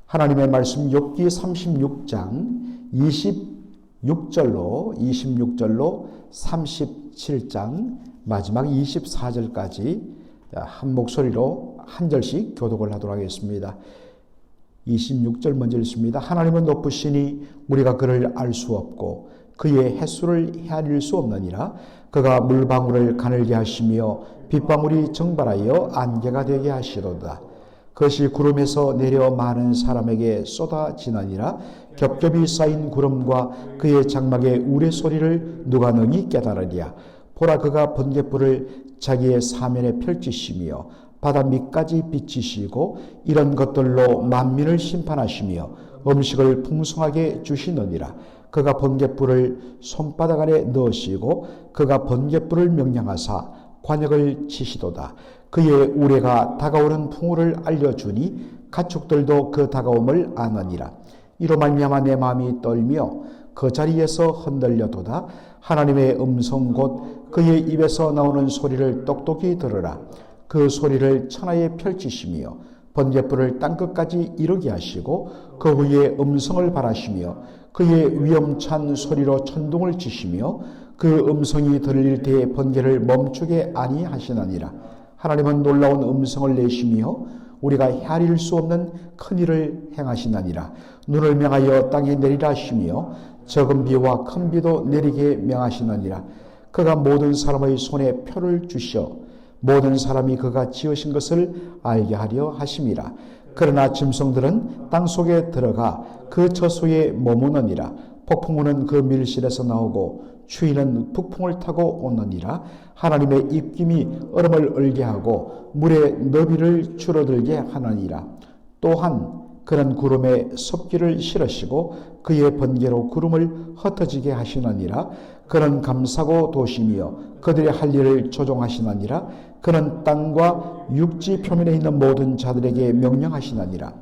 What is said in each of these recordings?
하나님의 말씀 욥기 36장 26절로 37장 마지막 24절까지 한 목소리로 한 절씩 교독을 하도록 하겠습니다. 26절 먼저 읽습니다. 하나님은 높으시니 우리가 그를 알 수 없고 그의 햇수를 헤아릴 수 없느니라. 그가 물방울을 가늘게 하시며 빗방울이 증발하여 안개가 되게 하시도다. 그것이 구름에서 내려 많은 사람에게 쏟아지느니라. 겹겹이 쌓인 구름과 그의 장막의 우레소리를 누가 능히 깨달으랴. 보라, 그가 번갯불을 자기의 사면에 펼치시며 바다 밑까지 비치시고 이런 것들로 만민을 심판하시며 음식을 풍성하게 주시느니라. 그가 번갯불을 손바닥 안에 넣으시고 그가 번갯불을 명령하사 관역을 치시도다. 그의 우레가 다가오는 풍우를 알려주니 가축들도 그 다가옴을 아느니라. 이로 말미암아 내 마음이 떨며 그 자리에서 흔들려도다. 하나님의 음성 곧 그의 입에서 나오는 소리를 똑똑히 들으라. 그 소리를 천하에 펼치시며 번갯불을 땅끝까지 이르게 하시고 그 후에 음성을 발하시며 그의 위엄찬 소리로 천둥을 치시며 그 음성이 들릴 때에 번개를 멈추게 아니하시느니라. 하나님은 놀라운 음성을 내시며 우리가 헤아릴 수 없는 큰 일을 행하시느니라. 눈을 명하여 땅에 내리라 하시며 적은 비와 큰 비도 내리게 명하시느니라. 그가 모든 사람의 손에 표를 주시어 모든 사람이 그가 지으신 것을 알게 하려 하심이라. 그러나 짐승들은 땅속에 들어가 그 처소에 머무느니라. 폭풍우는 그 밀실에서 나오고 추위는 북풍을 타고 오느니라. 하나님의 입김이 얼음을 얼게 하고 물의 너비를 줄어들게 하느니라. 또한 그는 구름에 섭기를 실으시고 그의 번개로 구름을 흩어지게 하시느니라. 그는 감사고 도시며 그들의 할 일을 조종하시느니라. 그는 땅과 육지 표면에 있는 모든 자들에게 명령하시느니라.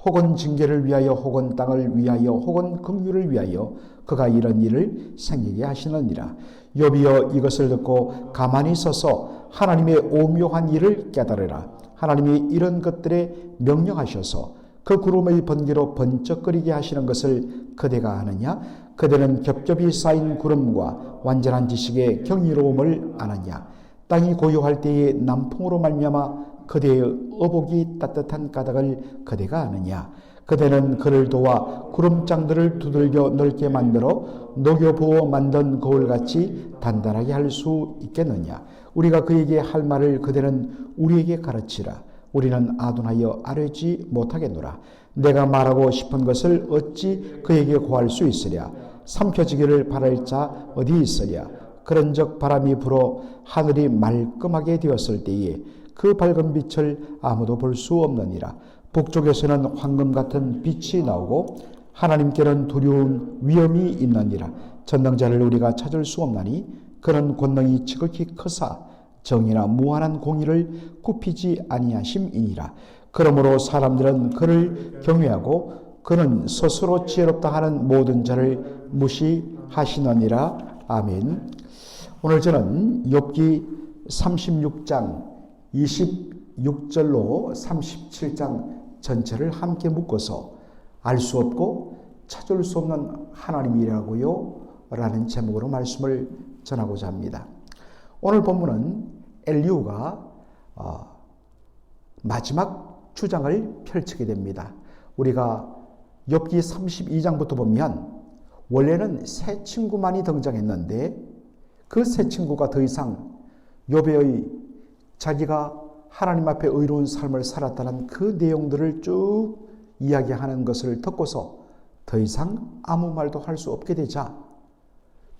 혹은 징계를 위하여 혹은 땅을 위하여 혹은 긍휼을 위하여 그가 이런 일을 생기게 하시느니라. 욥이여, 이것을 듣고 가만히 서서 하나님의 오묘한 일을 깨달으라. 하나님이 이런 것들에 명령하셔서 그 구름의 번개로 번쩍거리게 하시는 것을 그대가 아느냐? 그대는 겹겹이 쌓인 구름과 완전한 지식의 경이로움을 아느냐? 땅이 고요할 때에 남풍으로 말미암아 그대의 어복이 따뜻한 까닭을 그대가 아느냐? 그대는 그를 도와 구름장들을 두들겨 넓게 만들어 녹여 부어 만든 거울같이 단단하게 할 수 있겠느냐? 우리가 그에게 할 말을 그대는 우리에게 가르치라. 우리는 아둔하여 아뢰지 못하겠노라. 내가 말하고 싶은 것을 어찌 그에게 고할 수 있으랴? 삼켜지기를 바랄 자 어디 있으랴? 그런즉 바람이 불어 하늘이 말끔하게 되었을 때에 그 밝은 빛을 아무도 볼 수 없느니라. 북쪽에서는 황금 같은 빛이 나오고 하나님께는 두려운 위엄이 있느니라. 전능자를 우리가 찾을 수 없나니 그는 권능이 지극히 크사 정의나 무한한 공의를 굽히지 아니하심이니라. 그러므로 사람들은 그를 경외하고 그는 스스로 지혜롭다 하는 모든 자를 무시하시느니라. 아멘. 오늘 저는 욥기 36장 26절로 37장 전체를 함께 묶어서 알 수 없고 찾을 수 없는 하나님이라고요 라는 제목으로 말씀을 전하고자 합니다. 오늘 본문은 엘리후가 마지막 주장을 펼치게 됩니다. 우리가 욥기 32장부터 보면 원래는 세 친구만이 등장했는데 그 세 친구가 더 이상 욥의 자기가 하나님 앞에 의로운 삶을 살았다는 그 내용들을 쭉 이야기하는 것을 듣고서 더 이상 아무 말도 할 수 없게 되자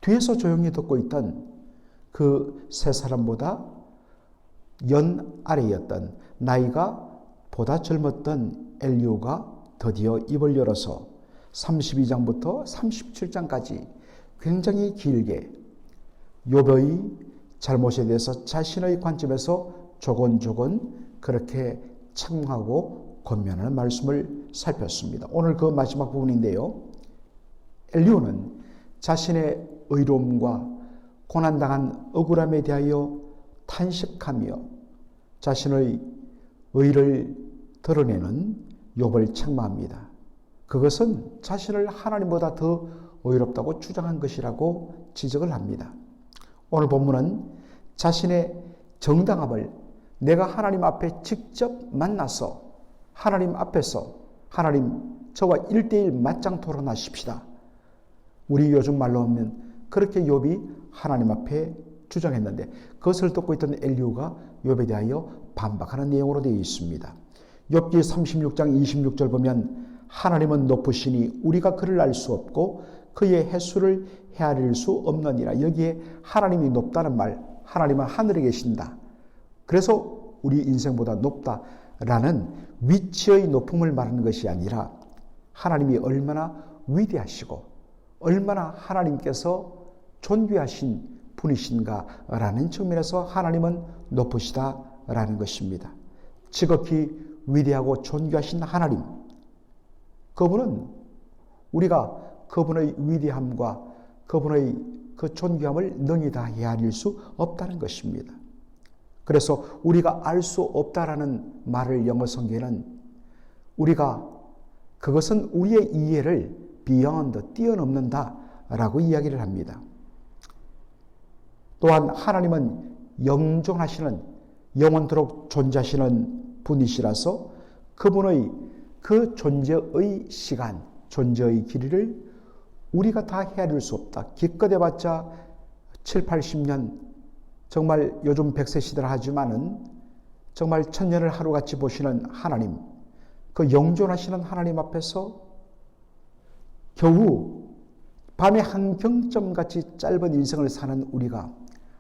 뒤에서 조용히 듣고 있던 그 세 사람보다 연 아래였던 나이가 보다 젊었던 엘리후가 드디어 입을 열어서 32장부터 37장까지 굉장히 길게 욥의 잘못에 대해서 자신의 관점에서 조곤조곤 그렇게 책망하고 권면하는 말씀을 살폈습니다. 오늘 그 마지막 부분인데요. 엘리후는 자신의 의로움과 고난당한 억울함에 대하여 탄식하며 자신의 의를 드러내는 욥을 책망합니다. 그것은 자신을 하나님보다 더 의롭다고 주장한 것이라고 지적을 합니다. 오늘 본문은 자신의 정당함을 내가 하나님 앞에 직접 만나서 하나님 앞에서 하나님 저와 1대1 맞짱 토론하십시다. 우리 요즘 말로 하면 그렇게 욥이 하나님 앞에 주장했는데 그것을 듣고 있던 엘리후가 욥에 대하여 반박하는 내용으로 되어 있습니다. 욥기 36장 26절 보면 하나님은 높으시니 우리가 그를 알 수 없고 그의 횟수를 헤아릴 수 없느니라. 여기에 하나님이 높다는 말, 하나님은 하늘에 계신다. 그래서 우리 인생보다 높다라는 위치의 높음을 말하는 것이 아니라 하나님이 얼마나 위대하시고 얼마나 하나님께서 존귀하신 분이신가라는 측면에서 하나님은 높으시다라는 것입니다. 지극히 위대하고 존귀하신 하나님, 그분은 우리가 그분의 위대함과 그분의 그 존귀함을 능히 다 헤아릴 수 없다는 것입니다. 그래서 우리가 알 수 없다라는 말을 영어 성경에는 우리가 그것은 우리의 이해를 beyond, 뛰어넘는다라고 이야기를 합니다. 또한 하나님은 영존하시는, 영원토록 존재하시는 분이시라서 그분의 그 존재의 시간, 존재의 길이를 우리가 다 헤아릴 수 없다. 기껏해봤자 7, 80년, 정말 요즘 100세 시대라 하지만은 정말 천년을 하루같이 보시는 하나님, 그 영존하시는 하나님 앞에서 겨우 밤의 한 경점같이 짧은 인생을 사는 우리가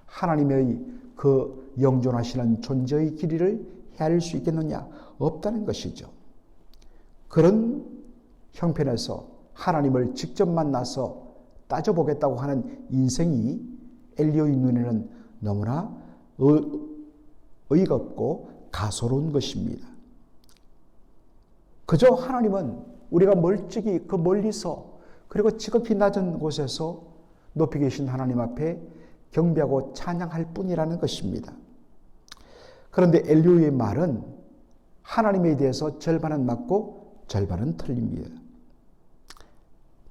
하나님의 그 영존하시는 존재의 길이를 헤아릴 수 있겠느냐? 없다는 것이죠. 그런 형편에서 하나님을 직접 만나서 따져보겠다고 하는 인생이 엘리야의 눈에는 너무나 의의가 없고 가소로운 것입니다. 그저 하나님은 우리가 멀찍이 그 멀리서 그리고 지극히 낮은 곳에서 높이 계신 하나님 앞에 경배하고 찬양할 뿐이라는 것입니다. 그런데 엘리야의 말은 하나님에 대해서 절반은 맞고 절반은 틀립니다.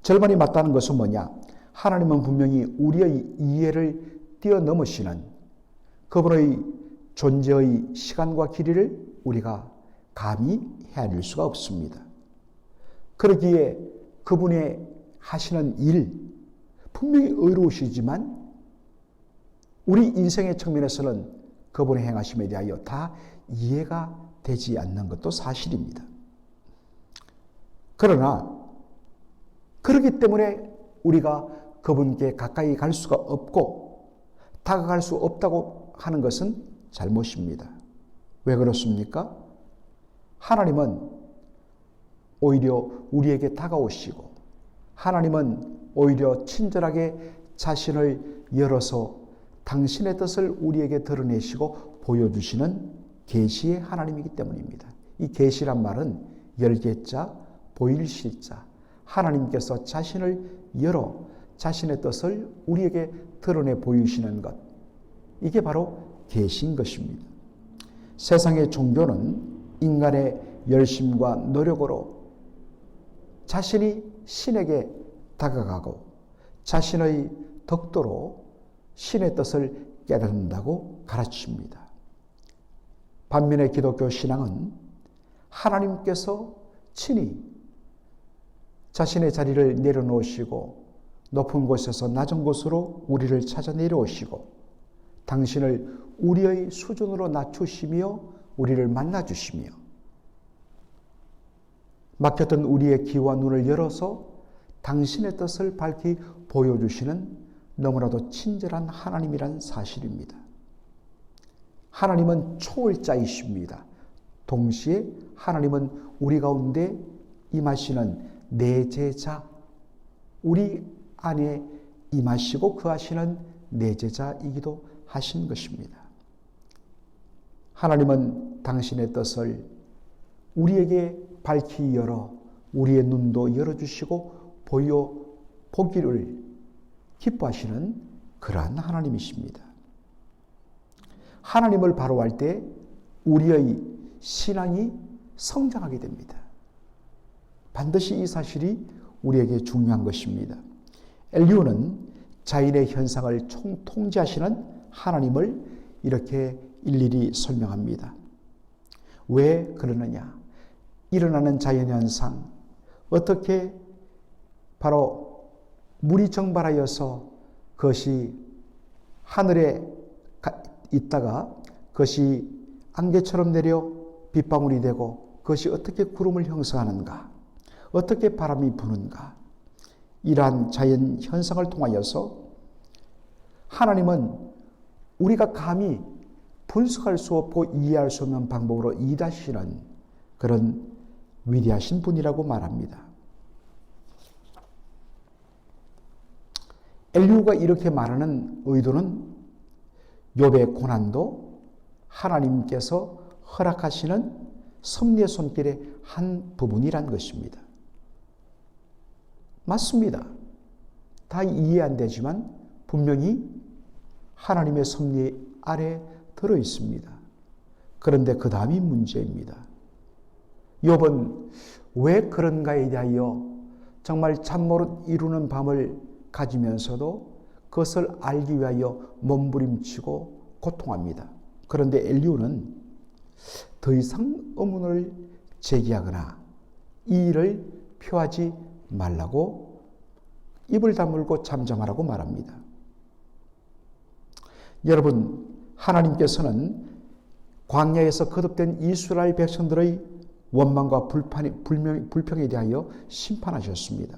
절반이 맞다는 것은 뭐냐? 하나님은 분명히 우리의 이해를 뛰어넘으시는 그분의 존재의 시간과 길이를 우리가 감히 헤아릴 수가 없습니다. 그러기에 그분의 하시는 일, 분명히 의로우시지만 우리 인생의 측면에서는 그분의 행하심에 대하여 다 이해가 되지 않는 것도 사실입니다. 그러나 그렇기 때문에 우리가 그분께 가까이 갈 수가 없고 다가갈 수 없다고 하는 것은 잘못입니다. 왜 그렇습니까? 하나님은 오히려 우리에게 다가오시고 하나님은 오히려 친절하게 자신을 열어서 당신의 뜻을 우리에게 드러내시고 보여주시는 계시의 하나님이기 때문입니다. 이 계시란 말은 열개자, 보일실자, 하나님께서 자신을 열어 자신의 뜻을 우리에게 드러내 보이시는 것, 이게 바로 계시인 것입니다. 세상의 종교는 인간의 열심과 노력으로 자신이 신에게 다가가고 자신의 덕도로 신의 뜻을 깨닫는다고 가르칩니다. 반면에 기독교 신앙은 하나님께서 친히 자신의 자리를 내려놓으시고 높은 곳에서 낮은 곳으로 우리를 찾아 내려오시고 당신을 우리의 수준으로 낮추시며 우리를 만나주시며 막혔던 우리의 귀와 눈을 열어서 당신의 뜻을 밝히 보여주시는 너무나도 친절한 하나님이란 사실입니다. 하나님은 초월자이십니다. 동시에 하나님은 우리 가운데 임하시는 내제자, 우리 안에 임하시고 거하시는 내제자이기도 하신 것입니다. 하나님은 당신의 뜻을 우리에게 밝히 열어 우리의 눈도 열어주시고 보기를 기뻐하시는 그러한 하나님이십니다. 하나님을 바라볼 때 우리의 신앙이 성장하게 됩니다. 반드시 이 사실이 우리에게 중요한 것입니다. 엘리후는 자연의 현상을 통제하시는 하나님을 이렇게 일일이 설명합니다. 왜 그러느냐? 일어나는 자연현상, 어떻게 바로 물이 증발하여서 그것이 하늘에 있다가 그것이 안개처럼 내려 빗방울이 되고 그것이 어떻게 구름을 형성하는가, 어떻게 바람이 부는가, 이러한 자연 현상을 통하여서 하나님은 우리가 감히 분석할 수 없고 이해할 수 없는 방법으로 일하시는 그런 위대하신 분이라고 말합니다. 엘리후가 이렇게 말하는 의도는 욥의 고난도 하나님께서 허락하시는 섭리의 손길의 한 부분이란 것입니다. 맞습니다. 다 이해 안 되지만 분명히 하나님의 섭리 아래 들어 있습니다. 그런데 그 다음이 문제입니다. 욥은 왜 그런가에 대하여 정말 잠못 이루는 밤을 가지면서도 그것을 알기 위하여 몸부림치고 고통합니다. 그런데 엘리후는 더 이상 의문을 제기하거나 이 일을 표하지 말라고 입을 다물고 잠잠하라고 말합니다. 여러분, 하나님께서는 광야에서 거듭된 이스라엘 백성들의 원망과 불평에 대하여 심판하셨습니다.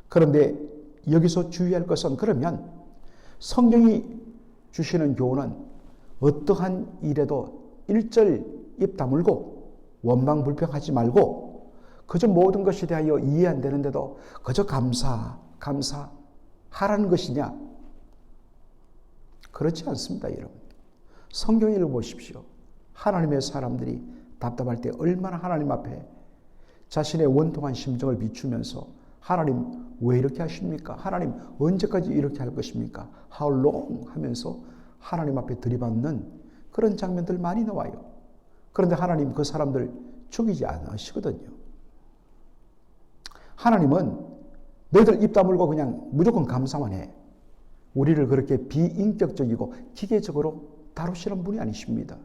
그런데 여기서 주의할 것은, 그러면 성경이 주시는 교훈은 어떠한 일에도 일절 입 다물고 원망 불평하지 말고 그저 모든 것에 대하여 이해 안 되는데도 그저 감사하라는 것이냐? 그렇지 않습니다, 여러분. 성경 읽어보십시오. 하나님의 사람들이 답답할 때 얼마나 하나님 앞에 자신의 원통한 심정을 비추면서 하나님 왜 이렇게 하십니까? 하나님 언제까지 이렇게 할 것입니까? How long? 하면서 하나님 앞에 들이받는 그런 장면들 많이 나와요. 그런데 하나님 그 사람들 죽이지 않으시거든요. 하나님은 너희들 입 다물고 그냥 무조건 감사만 해. 우리를 그렇게 비인격적이고 기계적으로 다루시는 분이 아니십니다.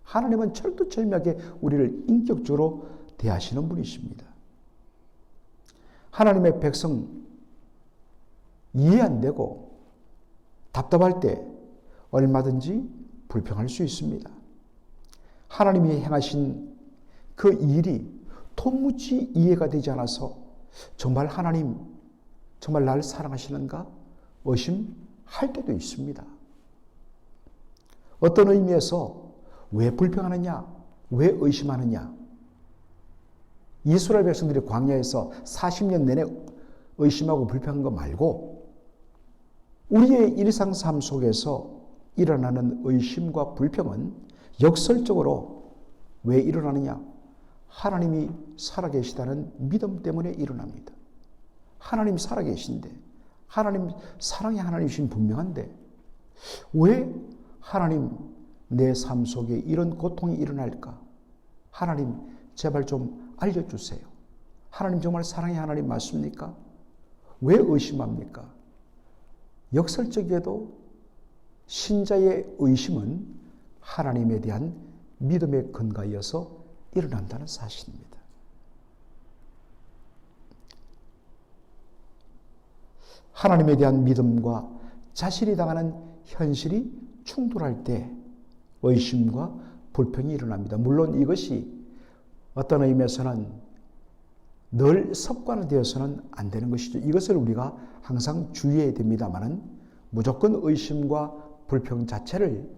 하나님은 철두철미하게 우리를 인격적으로 대하시는 분이십니다. 하나님의 백성 이해 안 되고 답답할 때 얼마든지 불평할 수 있습니다. 하나님이 행하신 그 일이 도무지 이해가 되지 않아서 정말 하나님 정말 나를 사랑하시는가 의심할 때도 있습니다. 어떤 의미에서 왜 불평하느냐, 왜 의심하느냐. 이스라엘 백성들이 광야에서 40년 내내 의심하고 불평한 거 말고 우리의 일상 삶 속에서 일어나는 의심과 불평은 역설적으로 왜 일어나느냐? 하나님이 살아계시다는 믿음 때문에 일어납니다. 하나님 살아계신데, 하나님 사랑의 하나님이신 분명한데 왜 하나님 내 삶 속에 이런 고통이 일어날까? 하나님 제발 좀 알려주세요. 하나님 정말 사랑의 하나님 맞습니까? 왜 의심합니까? 역설적이어도 신자의 의심은 하나님에 대한 믿음의 근거이어서 일어난다는 사실입니다. 하나님에 대한 믿음과 자신이 당하는 현실이 충돌할 때 의심과 불평이 일어납니다. 물론 이것이 어떤 의미에서는 늘 습관화되어서는 안 되는 것이죠. 이것을 우리가 항상 주의해야 됩니다만은 무조건 의심과 불평 자체를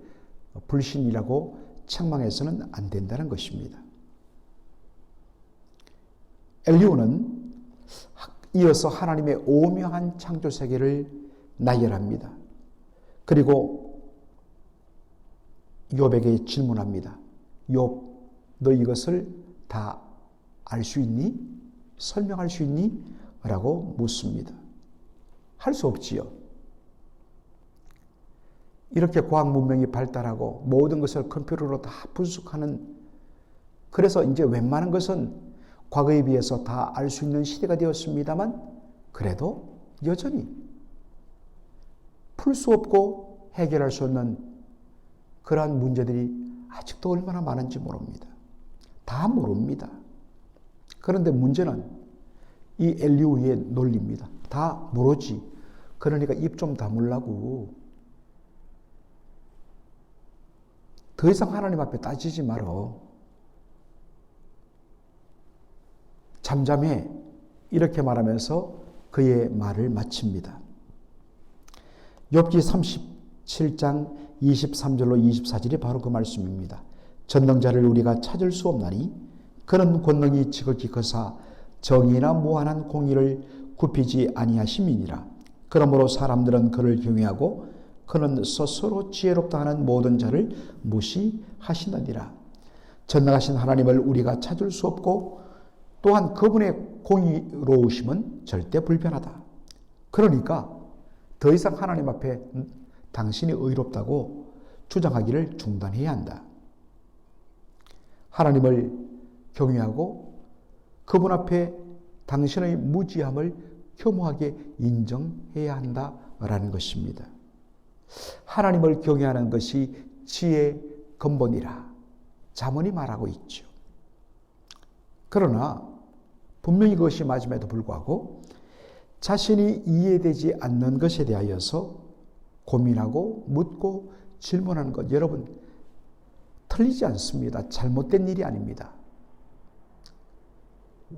불신이라고 책망해서는 안 된다는 것입니다. 엘리후는 이어서 하나님의 오묘한 창조 세계를 나열합니다. 그리고 욥에게 질문합니다. 욥, 너 이것을 다 알 수 있니? 설명할 수 있니? 라고 묻습니다. 할 수 없지요. 이렇게 과학 문명이 발달하고 모든 것을 컴퓨터로 다 분석하는, 그래서 이제 웬만한 것은 과거에 비해서 다 알 수 있는 시대가 되었습니다만 그래도 여전히 풀 수 없고 해결할 수 없는 그러한 문제들이 아직도 얼마나 많은지 모릅니다. 다 모릅니다. 그런데 문제는 이 엘리후의 논리입니다. 다 모르지. 그러니까 입 좀 다물라고. 더 이상 하나님 앞에 따지지 말어. 잠잠해. 이렇게 말하면서 그의 말을 마칩니다. 욥기 37장 23절로 24절이 바로 그 말씀입니다. 전능자를 우리가 찾을 수 없나니 그는 권능이 지극히 크사 정의나 무한한 공의를 굽히지 아니하심이니라. 그러므로 사람들은 그를 경외하고 그는 스스로 지혜롭다 하는 모든 자를 무시하시느니라. 전능하신 하나님을 우리가 찾을 수 없고 또한 그분의 공의로우심은 절대 불변하다. 그러니까 더 이상 하나님 앞에 당신이 의롭다고 주장하기를 중단해야 한다. 하나님을 경외하고 그분 앞에 당신의 무지함을 겸허하게 인정해야 한다라는 것입니다. 하나님을 경외하는 것이 지혜의 근본이라 잠언이 말하고 있죠. 그러나 분명히 그것이 맞음에도 불구하고 자신이 이해되지 않는 것에 대하여서 고민하고 묻고 질문하는 것, 여러분 틀리지 않습니다. 잘못된 일이 아닙니다.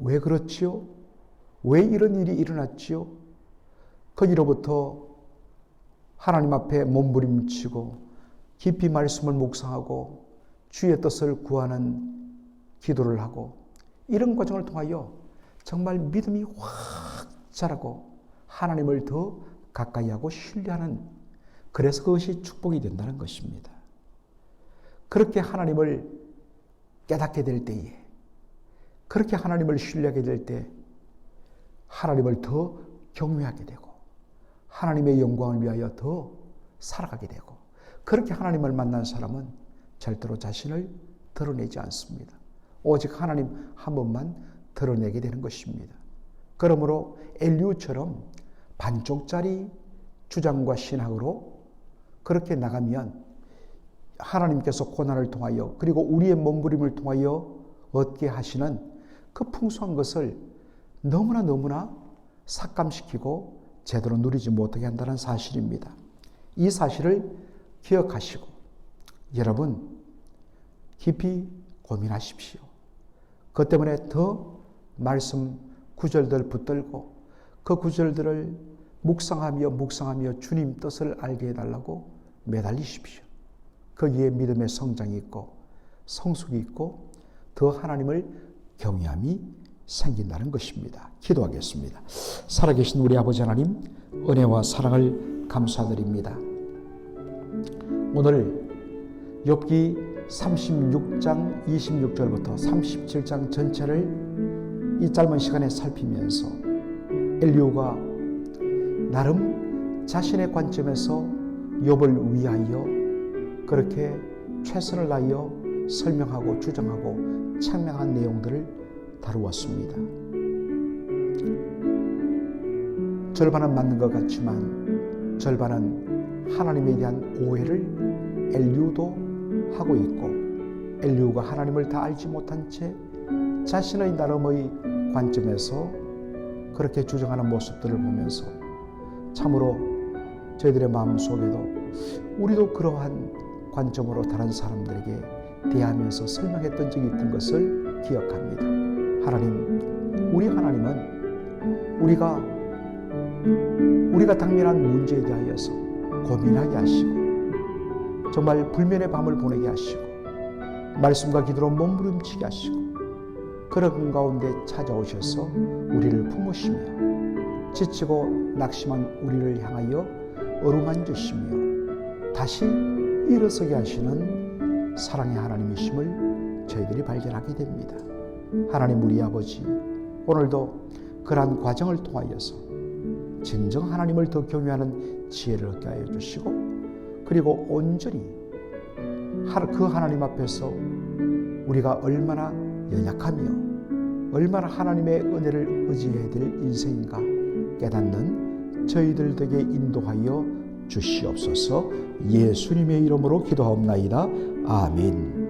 왜 그렇지요? 왜 이런 일이 일어났지요? 거기로부터 하나님 앞에 몸부림치고 깊이 말씀을 묵상하고 주의 뜻을 구하는 기도를 하고 이런 과정을 통하여 정말 믿음이 확 자라고 하나님을 더 가까이 하고 신뢰하는, 그래서 그것이 축복이 된다는 것입니다. 그렇게 하나님을 깨닫게 될 때에, 그렇게 하나님을 신뢰하게 될 때 하나님을 더 경외하게 되고 하나님의 영광을 위하여 더 살아가게 되고, 그렇게 하나님을 만난 사람은 절대로 자신을 드러내지 않습니다. 오직 하나님 한 번만 드러내게 되는 것입니다. 그러므로 엘리후처럼 반쪽짜리 주장과 신학으로 그렇게 나가면 하나님께서 고난을 통하여 그리고 우리의 몸부림을 통하여 얻게 하시는 그 풍성한 것을 너무나 삭감시키고 제대로 누리지 못하게 한다는 사실입니다. 이 사실을 기억하시고 여러분 깊이 고민하십시오. 그것 때문에 더 말씀 구절들 붙들고 그 구절들을 묵상하며 주님 뜻을 알게 해달라고 매달리십시오. 거기에 믿음의 성장이 있고 성숙이 있고 더 하나님을 경외함이 생긴다는 것입니다. 기도하겠습니다. 살아계신 우리 아버지 하나님, 은혜와 사랑을 감사드립니다. 오늘 욥기 36장 26절부터 37장 전체를 이 짧은 시간에 살피면서 엘리후가 나름 자신의 관점에서 욥을 위하여 그렇게 최선을 다하여 설명하고 주장하고 책명한 내용들을 다루었습니다. 절반은 맞는 것 같지만 절반은 하나님에 대한 오해를 엘리후도 하고 있고, 엘리후가 하나님을 다 알지 못한 채 자신의 나름의 관점에서 그렇게 주장하는 모습들을 보면서 참으로 저희들의 마음속에도 우리도 그러한 관점으로 다른 사람들에게 대하면서 설명했던 적이 있던 것을 기억합니다. 하나님, 우리 하나님은 우리가 당면한 문제에 대하여서 고민하게 하시고 정말 불면의 밤을 보내게 하시고 말씀과 기도로 몸부림치게 하시고 그런 가운데 찾아오셔서 우리를 품으시며 지치고 낙심한 우리를 향하여 어루만지시며 다시 일어서게 하시는 사랑의 하나님이심을 저희들이 발견하게 됩니다. 하나님 우리 아버지, 오늘도 그러한 과정을 통하여서 진정 하나님을 더 경외하는 지혜를 얻게 하여 주시고 그리고 온전히 그 하나님 앞에서 우리가 얼마나 연약하며 얼마나 하나님의 은혜를 의지해야 될 인생인가 깨닫는 저희들 되게 인도하여 주시옵소서. 예수님의 이름으로 기도하옵나이다. 아멘.